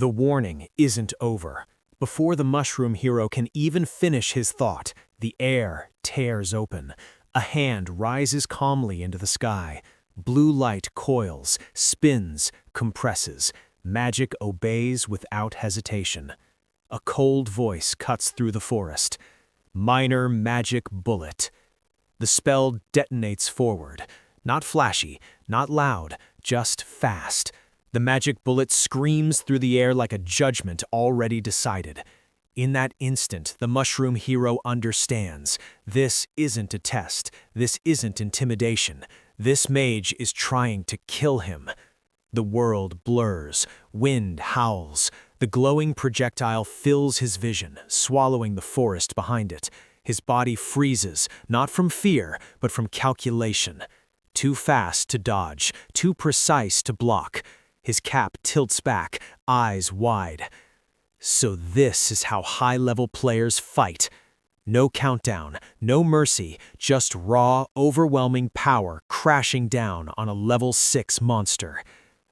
The warning isn't over. Before the mushroom hero can even finish his thought, the air tears open. A hand rises calmly into the sky. Blue light coils, spins, compresses. Magic obeys without hesitation. A cold voice cuts through the forest. Minor magic bullet. The spell detonates forward. Not flashy, not loud, just fast. The magic bullet screams through the air like a judgment already decided. In that instant, the mushroom hero understands. This isn't a test. This isn't intimidation. This mage is trying to kill him. The world blurs. Wind howls. The glowing projectile fills his vision, swallowing the forest behind it. His body freezes, not from fear, but from calculation. Too fast to dodge, too precise to block. His cap tilts back, eyes wide. So this is how high-level players fight. No countdown, no mercy, just raw, overwhelming power crashing down on a level 6 monster.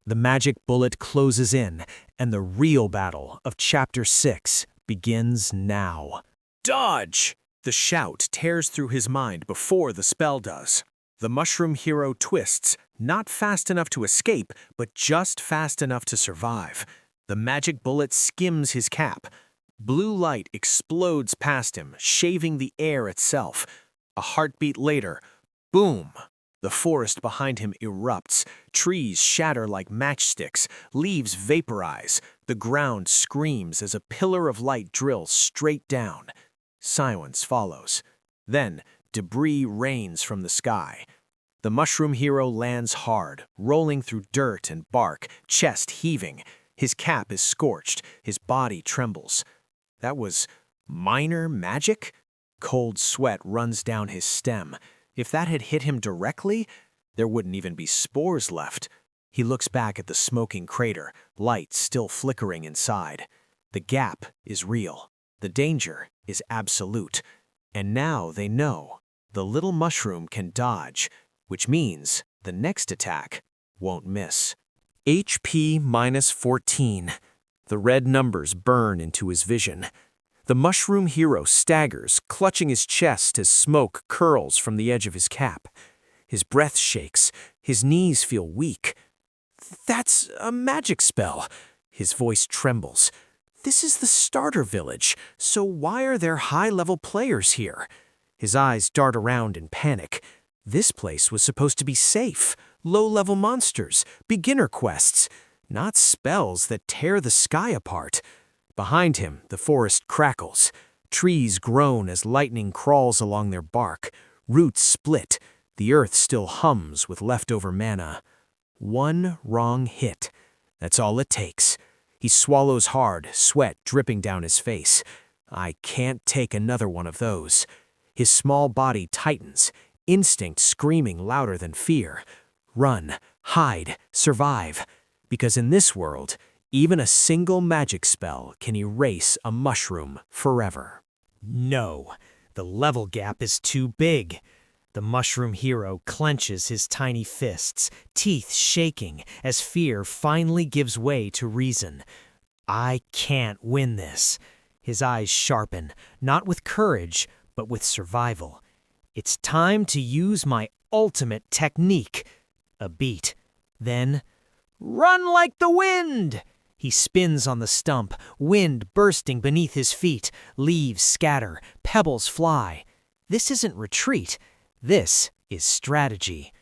The magic bullet closes in, and the real battle of Chapter 6 begins now. Dodge! The shout tears through his mind before the spell does. The mushroom hero twists, not fast enough to escape, but just fast enough to survive. The magic bullet skims his cap. Blue light explodes past him, shaving the air itself. A heartbeat later, boom! The forest behind him erupts. Trees shatter like matchsticks. Leaves vaporize. The ground screams as a pillar of light drills straight down. Silence follows. Then, debris rains from the sky. The mushroom hero lands hard, rolling through dirt and bark, chest heaving. His cap is scorched, his body trembles. That was minor magic? Cold sweat runs down his stem. If that had hit him directly, there wouldn't even be spores left. He looks back at the smoking crater, light still flickering inside. The gap is real. The danger is absolute. And now they know. The little mushroom can dodge, which means the next attack won't miss. HP -14. The red numbers burn into his vision. The mushroom hero staggers, clutching his chest as smoke curls from the edge of his cap. His breath shakes. His knees feel weak. That's a magic spell. His voice trembles. This is the starter village, so why are there high-level players here? His eyes dart around in panic. This place was supposed to be safe. Low-level monsters, beginner quests, not spells that tear the sky apart. Behind him, the forest crackles. Trees groan as lightning crawls along their bark. Roots split. The earth still hums with leftover mana. One wrong hit. That's all it takes. He swallows hard, sweat dripping down his face. I can't take another one of those. His small body tightens, instinct screaming louder than fear. Run, hide, survive. Because in this world, even a single magic spell can erase a mushroom forever. No, the level gap is too big. The mushroom hero clenches his tiny fists, teeth shaking as fear finally gives way to reason. I can't win this. His eyes sharpen, not with courage, but with survival. It's time to use my ultimate technique. A beat. Then, run like the wind! He spins on the stump, wind bursting beneath his feet, leaves scatter, pebbles fly. This isn't retreat. This is strategy.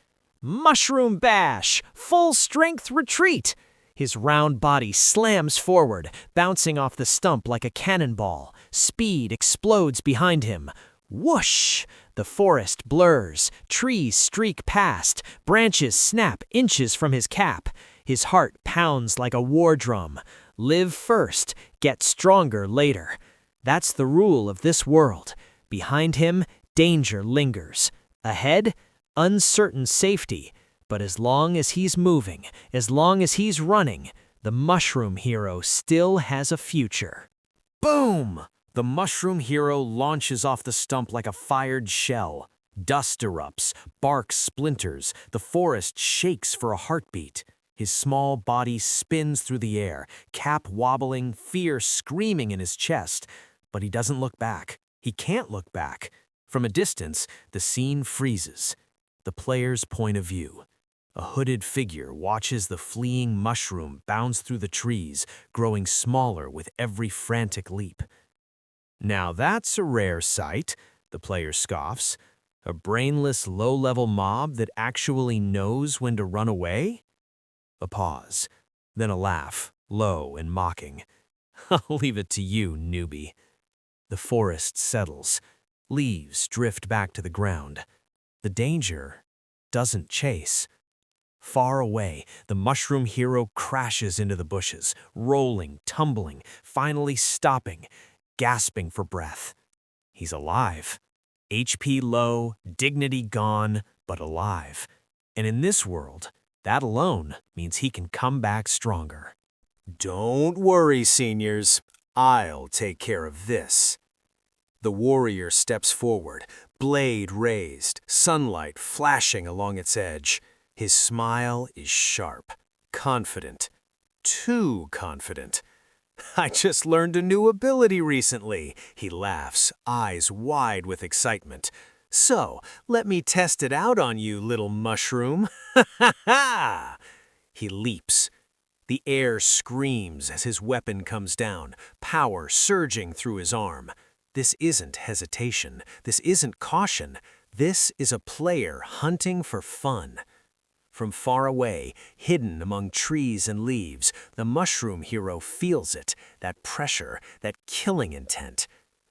Mushroom bash! Full strength retreat! His round body slams forward, bouncing off the stump like a cannonball. Speed explodes behind him. Whoosh! The forest blurs, trees streak past, branches snap inches from his cap. His heart pounds like a war drum. Live first, get stronger later. That's the rule of this world. Behind him, danger lingers. Ahead, uncertain safety. But as long as he's moving, as long as he's running, the mushroom hero still has a future. Boom! The mushroom hero launches off the stump like a fired shell. Dust erupts, bark splinters, the forest shakes for a heartbeat. His small body spins through the air, cap wobbling, fear screaming in his chest. But he doesn't look back. He can't look back. From a distance, the scene freezes. The player's point of view. A hooded figure watches the fleeing mushroom bounce through the trees, growing smaller with every frantic leap. Now that's a rare sight, the player scoffs. A brainless, low-level mob that actually knows when to run away? A pause, then a laugh, low and mocking. I'll leave it to you, newbie. The forest settles. Leaves drift back to the ground. The danger doesn't chase. Far away, the mushroom hero crashes into the bushes, rolling, tumbling, finally stopping, gasping for breath. He's alive. HP low, dignity gone, but alive. And in this world, that alone means he can come back stronger. Don't worry, seniors. I'll take care of this. The warrior steps forward, blade raised, sunlight flashing along its edge. His smile is sharp, confident, too confident. I just learned a new ability recently, he laughs, eyes wide with excitement. So, let me test it out on you, little mushroom. Ha ha ha! He leaps. The air screams as his weapon comes down, power surging through his arm. This isn't hesitation. This isn't caution. This is a player hunting for fun. From far away, hidden among trees and leaves, the mushroom hero feels it, that pressure, that killing intent.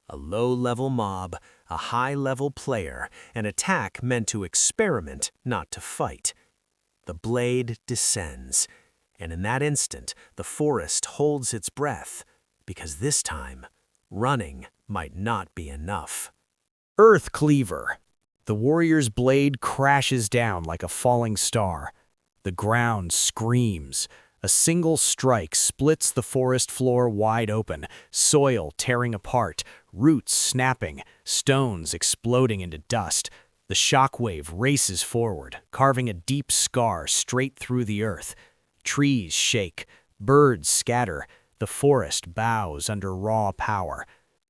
A low-level mob, a high-level player, an attack meant to experiment, not to fight. The blade descends, and in that instant, the forest holds its breath, because this time, running might not be enough. Earth Cleaver. The warrior's blade crashes down like a falling star. The ground screams. A single strike splits the forest floor wide open, soil tearing apart, roots snapping, stones exploding into dust. The shockwave races forward, carving a deep scar straight through the earth. Trees shake, birds scatter, the forest bows under raw power.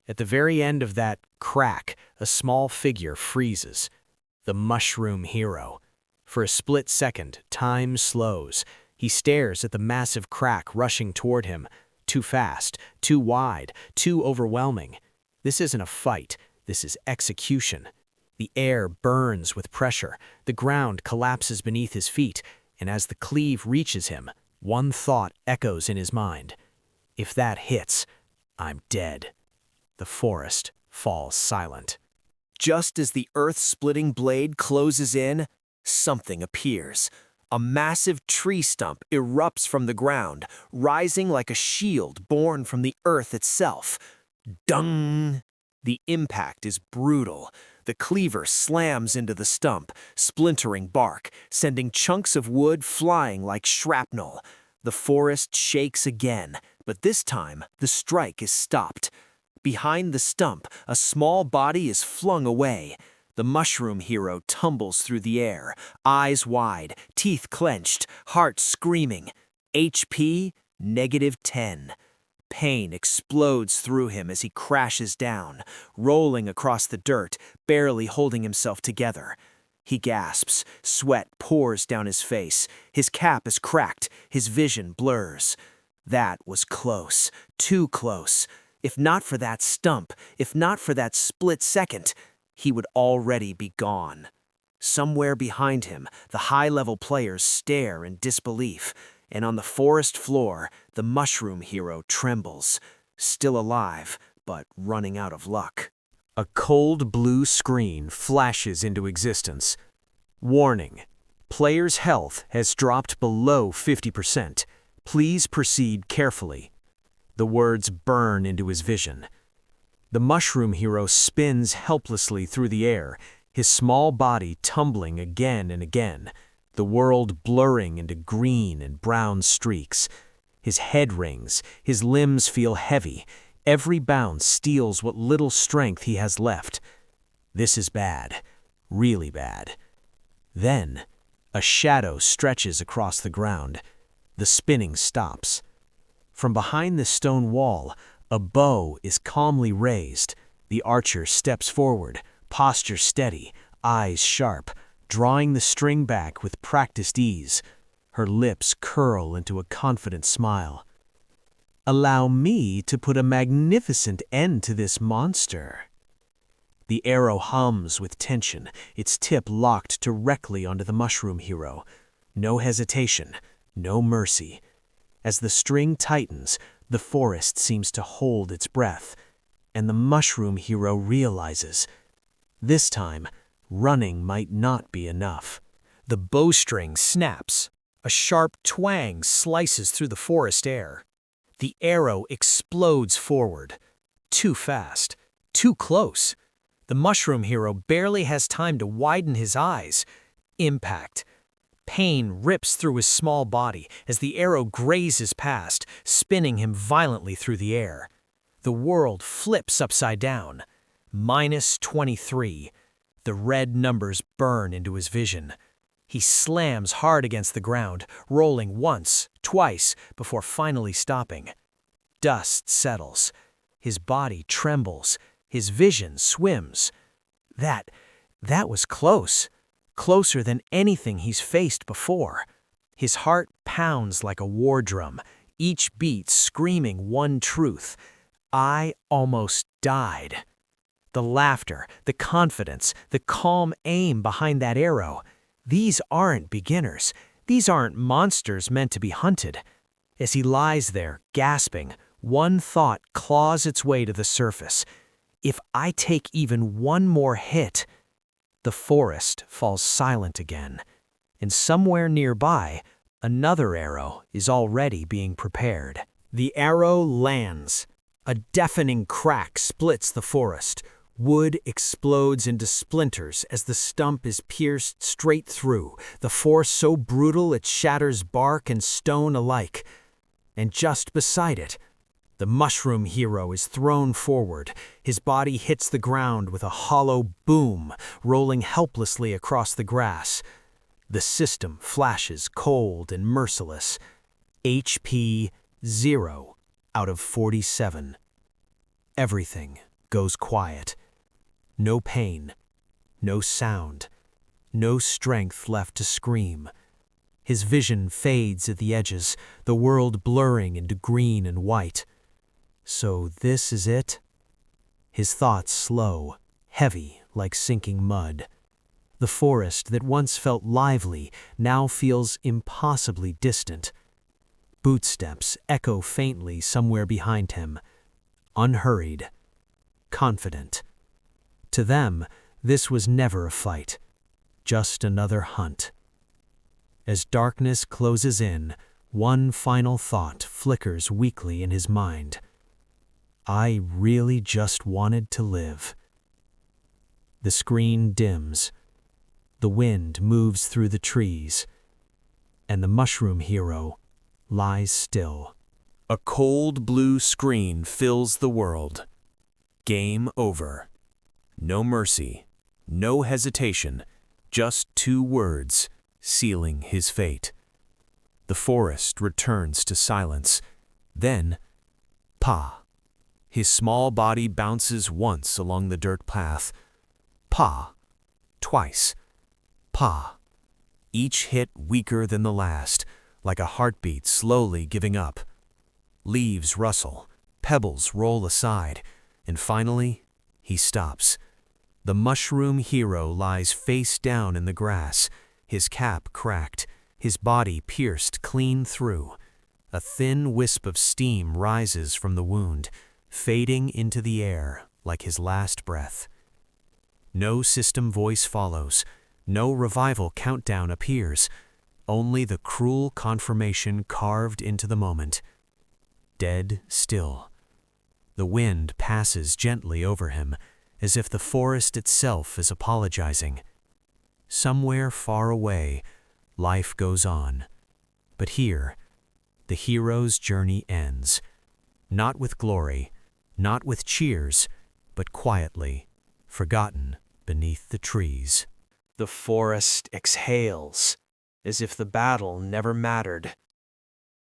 At the very end of that crack, a small figure freezes. The mushroom hero. For a split second, time slows. He stares at the massive crack rushing toward him. Too fast, too wide, too overwhelming. This isn't a fight. This is execution. The air burns with pressure. The ground collapses beneath his feet. And as the cleave reaches him, one thought echoes in his mind. If that hits, I'm dead. The forest falls silent. Just as the earth-splitting blade closes in, something appears. A massive tree stump erupts from the ground, rising like a shield born from the earth itself. Dung! The impact is brutal. The cleaver slams into the stump, splintering bark, sending chunks of wood flying like shrapnel. The forest shakes again, but this time the strike is stopped. Behind the stump, a small body is flung away. The mushroom hero tumbles through the air, eyes wide, teeth clenched, heart screaming. HP -10. Pain explodes through him as he crashes down, rolling across the dirt, barely holding himself together. He gasps, sweat pours down his face, his cap is cracked, his vision blurs. That was close, too close. If not for that stump, if not for that split second, he would already be gone. Somewhere behind him, the high-level players stare in disbelief, and on the forest floor, the mushroom hero trembles, still alive, but running out of luck. A cold blue screen flashes into existence. Warning: player's health has dropped below 50%. Please proceed carefully. The words burn into his vision. The mushroom hero spins helplessly through the air, his small body tumbling again and again, the world blurring into green and brown streaks. His head rings, his limbs feel heavy. Every bounce steals what little strength he has left. This is bad, really bad. Then, a shadow stretches across the ground. The spinning stops. From behind the stone wall, a bow is calmly raised. The archer steps forward, posture steady, eyes sharp, drawing the string back with practiced ease. Her lips curl into a confident smile. "Allow me to put a magnificent end to this monster." The arrow hums with tension, its tip locked directly onto the mushroom hero. No hesitation, no mercy. As the string tightens, the forest seems to hold its breath, and the mushroom hero realizes, this time, running might not be enough. The bowstring snaps. A sharp twang slices through the forest air. The arrow explodes forward. Too fast. Too close. The mushroom hero barely has time to widen his eyes. Impact. Pain rips through his small body as the arrow grazes past, spinning him violently through the air. The world flips upside down. -23. The red numbers burn into his vision. He slams hard against the ground, rolling once, twice, before finally stopping. Dust settles. His body trembles. His vision swims. That was close. Closer than anything he's faced before. His heart pounds like a war drum, each beat screaming one truth. I almost died. The laughter, the confidence, the calm aim behind that arrow. These aren't beginners. These aren't monsters meant to be hunted. As he lies there, gasping, one thought claws its way to the surface. If I take even one more hit... The forest falls silent again, and somewhere nearby, another arrow is already being prepared. The arrow lands. A deafening crack splits the forest. Wood explodes into splinters as the stump is pierced straight through, the force so brutal it shatters bark and stone alike. And just beside it, the mushroom hero is thrown forward. His body hits the ground with a hollow boom, rolling helplessly across the grass. The system flashes cold and merciless. HP 0 out of 47. Everything goes quiet. No pain, no sound, no strength left to scream. His vision fades at the edges, the world blurring into green and white. So this is it? His thoughts slow, heavy like sinking mud. The forest that once felt lively now feels impossibly distant. Bootsteps echo faintly somewhere behind him. Unhurried, confident. To them, this was never a fight, just another hunt. As darkness closes in, one final thought flickers weakly in his mind. I really just wanted to live. The screen dims. The wind moves through the trees, and the mushroom hero lies still. A cold blue screen fills the world. Game over. No mercy, no hesitation, just 2 words sealing his fate. The forest returns to silence. Then, pa. His small body bounces once along the dirt path. Pa. Twice. Pa. Each hit weaker than the last, like a heartbeat slowly giving up. Leaves rustle, pebbles roll aside, and finally, he stops. The mushroom hero lies face down in the grass, his cap cracked, his body pierced clean through. A thin wisp of steam rises from the wound, fading into the air like his last breath. No system voice follows, no revival countdown appears, only the cruel confirmation carved into the moment. Dead still. The wind passes gently over him, as if the forest itself is apologizing. Somewhere far away, life goes on. But here, the hero's journey ends. Not with glory, not with cheers, but quietly, forgotten beneath the trees. The forest exhales, as if the battle never mattered.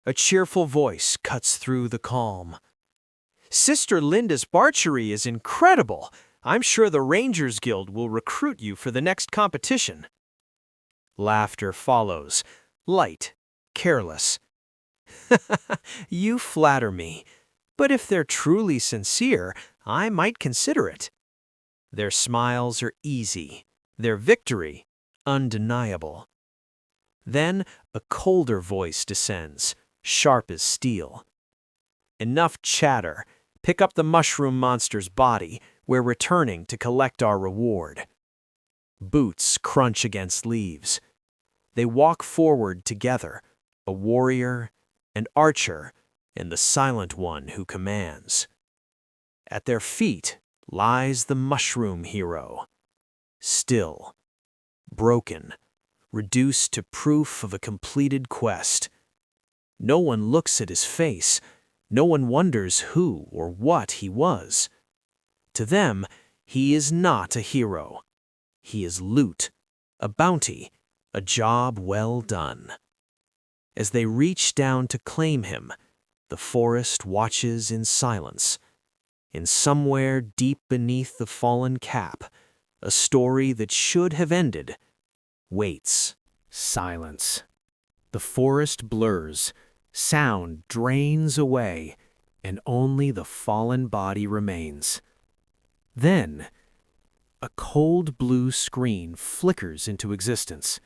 A cheerful voice cuts through the calm. Sister Linda's archery is incredible. I'm sure the Rangers Guild will recruit you for the next competition. Laughter follows, light, careless. You flatter me, but if they're truly sincere, I might consider it. Their smiles are easy, their victory undeniable. Then a colder voice descends, sharp as steel. Enough chatter. Pick up the mushroom monster's body. We're returning to collect our reward. Boots crunch against leaves. They walk forward together, a warrior, an archer, and the silent one who commands. At their feet lies the mushroom hero, still, broken, reduced to proof of a completed quest. No one looks at his face. No one wonders who or what he was. To them, he is not a hero. He is loot, a bounty, a job well done. As they reach down to claim him, the forest watches in silence. And somewhere deep beneath the fallen cap, a story that should have ended waits. Silence. The forest blurs, sound drains away, and only the fallen body remains. Then, a cold blue screen flickers into existence.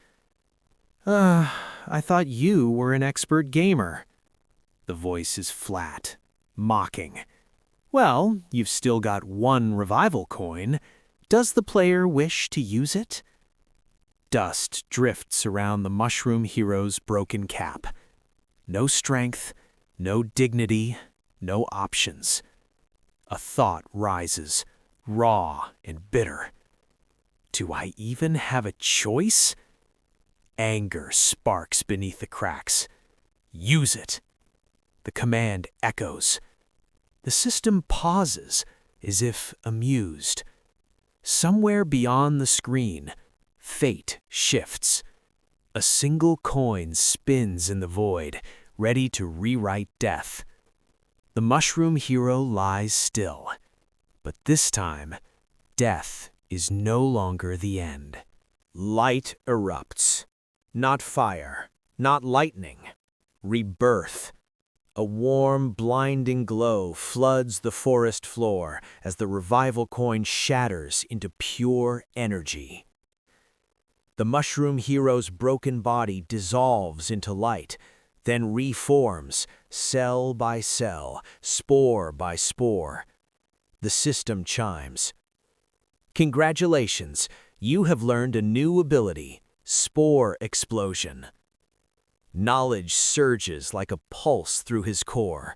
I thought you were an expert gamer. The voice is flat, mocking. Well, you've still got one revival coin. Does the player wish to use it? Dust drifts around the mushroom hero's broken cap. No strength, no dignity, no options. A thought rises, raw and bitter. Do I even have a choice? Anger sparks beneath the cracks. Use it. The command echoes. The system pauses, as if amused. Somewhere beyond the screen, fate shifts. A single coin spins in the void, ready to rewrite death. The mushroom hero lies still. But this time, death is no longer the end. Light erupts. Not fire, not lightning. Rebirth. A warm, blinding glow floods the forest floor as the revival coin shatters into pure energy. The mushroom hero's broken body dissolves into light, then reforms, cell by cell, spore by spore. The system chimes. Congratulations, you have learned a new ability, Spore Explosion. Knowledge surges like a pulse through his core.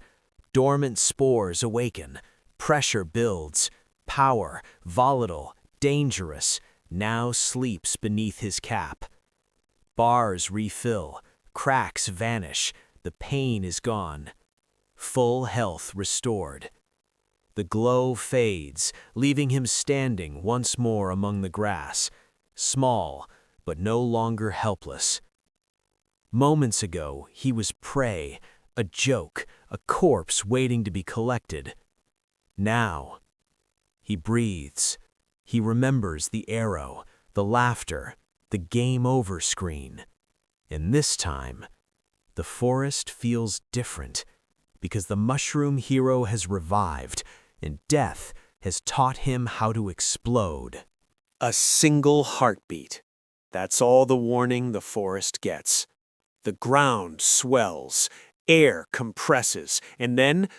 Dormant spores awaken. Pressure builds. Power, volatile, dangerous, now sleeps beneath his cap. Bars refill. Cracks vanish. The pain is gone. Full health restored. The glow fades, leaving him standing once more among the grass. Small, but no longer helpless. Moments ago, he was prey, a joke, a corpse waiting to be collected. Now, he breathes. He remembers the arrow, the laughter, the game over screen. And this time, the forest feels different because the mushroom hero has revived and death has taught him how to explode. A single heartbeat. That's all the warning the forest gets. The ground swells, air compresses, and then,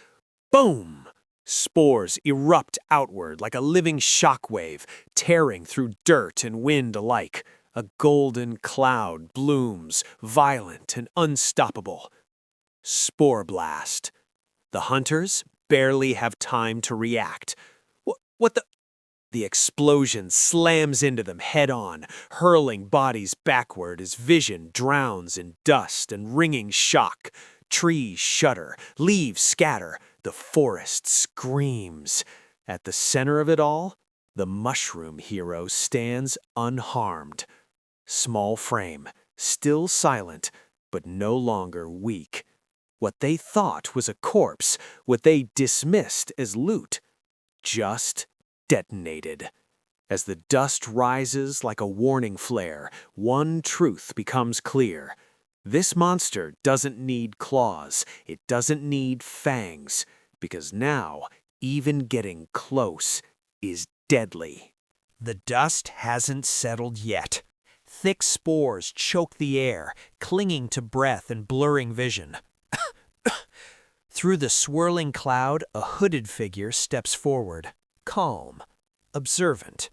boom! Spores erupt outward like a living shockwave, tearing through dirt and wind alike. A golden cloud blooms, violent and unstoppable. Spore blast. The hunters barely have time to react. What the? The explosion slams into them head-on, hurling bodies backward as vision drowns in dust and ringing shock. Trees shudder, leaves scatter, the forest screams. At the center of it all, the mushroom hero stands unharmed. Small frame, still silent, but no longer weak. What they thought was a corpse, what they dismissed as loot, just detonated. As the dust rises like a warning flare, one truth becomes clear. This monster doesn't need claws, it doesn't need fangs, because now, even getting close is deadly. The dust hasn't settled yet. Thick spores choke the air, clinging to breath and blurring vision. Through the swirling cloud, a hooded figure steps forward, calm, observant.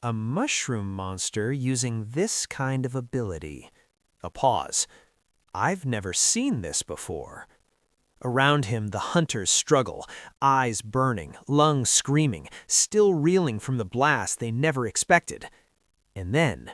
A mushroom monster using this kind of ability. A pause. I've never seen this before. Around him, the hunters struggle, eyes burning, lungs screaming, still reeling from the blast they never expected. And then,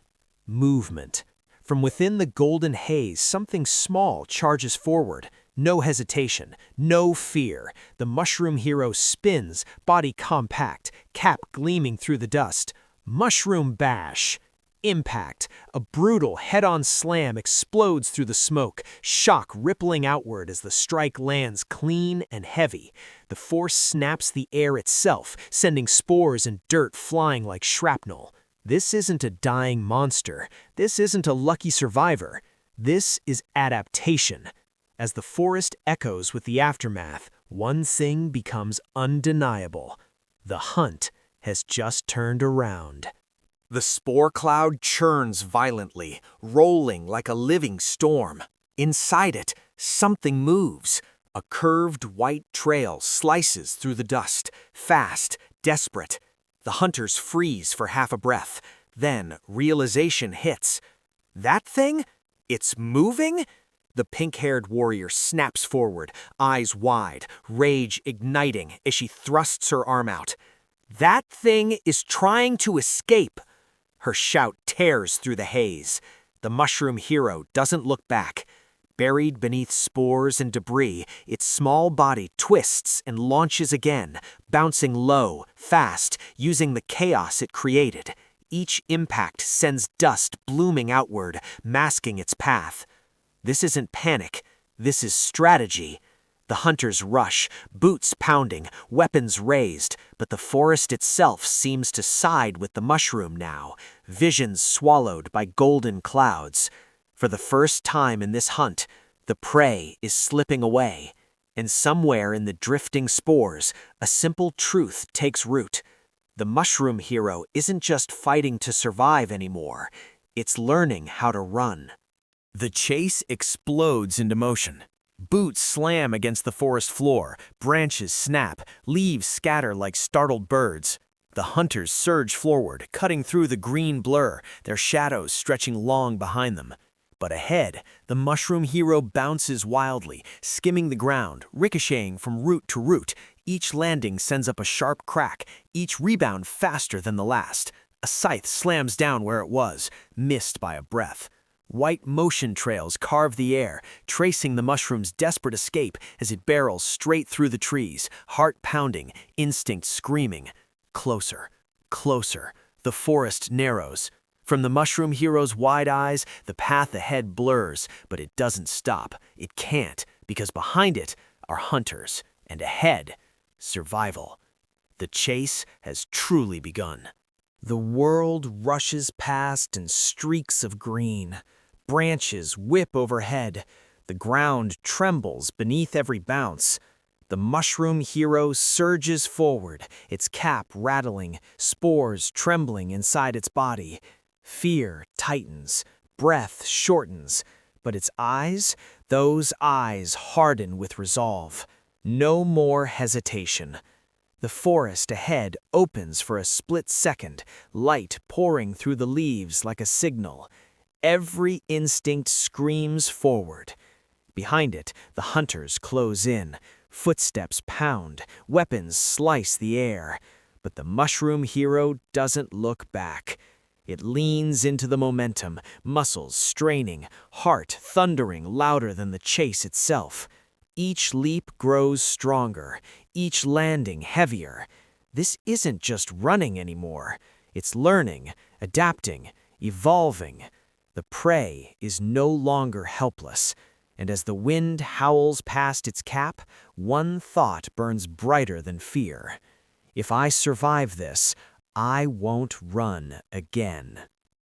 movement. From within the golden haze, something small charges forward. No hesitation, no fear. The mushroom hero spins, body compact, cap gleaming through the dust. Mushroom bash. Impact. A brutal head-on slam explodes through the smoke, shock rippling outward as the strike lands clean and heavy. The force snaps the air itself, sending spores and dirt flying like shrapnel. This isn't a dying monster. This isn't a lucky survivor. This is adaptation. As the forest echoes with the aftermath, one thing becomes undeniable. The hunt has just turned around. The spore cloud churns violently, rolling like a living storm. Inside it, something moves. A curved white trail slices through the dust, fast, desperate. The hunters freeze for half a breath. Then realization hits. That thing? It's moving? The pink-haired warrior snaps forward, eyes wide, rage igniting as she thrusts her arm out. That thing is trying to escape. Her shout tears through the haze. The mushroom hero doesn't look back. Buried beneath spores and debris, its small body twists and launches again, bouncing low, fast, using the chaos it created. Each impact sends dust blooming outward, masking its path. This isn't panic. This is strategy. The hunters rush, boots pounding, weapons raised, but the forest itself seems to side with the mushroom now, visions swallowed by golden clouds. For the first time in this hunt, the prey is slipping away, and somewhere in the drifting spores, a simple truth takes root. The mushroom hero isn't just fighting to survive anymore, it's learning how to run. The chase explodes into motion. Boots slam against the forest floor, branches snap, leaves scatter like startled birds. The hunters surge forward, cutting through the green blur, their shadows stretching long behind them. But ahead, the mushroom hero bounces wildly, skimming the ground, ricocheting from root to root. Each landing sends up a sharp crack, each rebound faster than the last. A scythe slams down where it was, missed by a breath. White motion trails carve the air, tracing the mushroom's desperate escape as it barrels straight through the trees, heart pounding, instinct screaming. Closer, closer, the forest narrows. From the mushroom hero's wide eyes, the path ahead blurs, but it doesn't stop. It can't, because behind it are hunters, and ahead, survival. The chase has truly begun. The world rushes past in streaks of green. Branches whip overhead. The ground trembles beneath every bounce. The mushroom hero surges forward, its cap rattling, spores trembling inside its body. Fear tightens, breath shortens, but its eyes, those eyes harden with resolve. No more hesitation. The forest ahead opens for a split second, light pouring through the leaves like a signal. Every instinct screams forward. Behind it, the hunters close in. Footsteps pound, weapons slice the air. But the mushroom hero doesn't look back. It leans into the momentum, muscles straining, heart thundering louder than the chase itself. Each leap grows stronger, each landing heavier. This isn't just running anymore. It's learning, adapting, evolving. The prey is no longer helpless. And as the wind howls past its cap, one thought burns brighter than fear. If I survive this, I won't run again.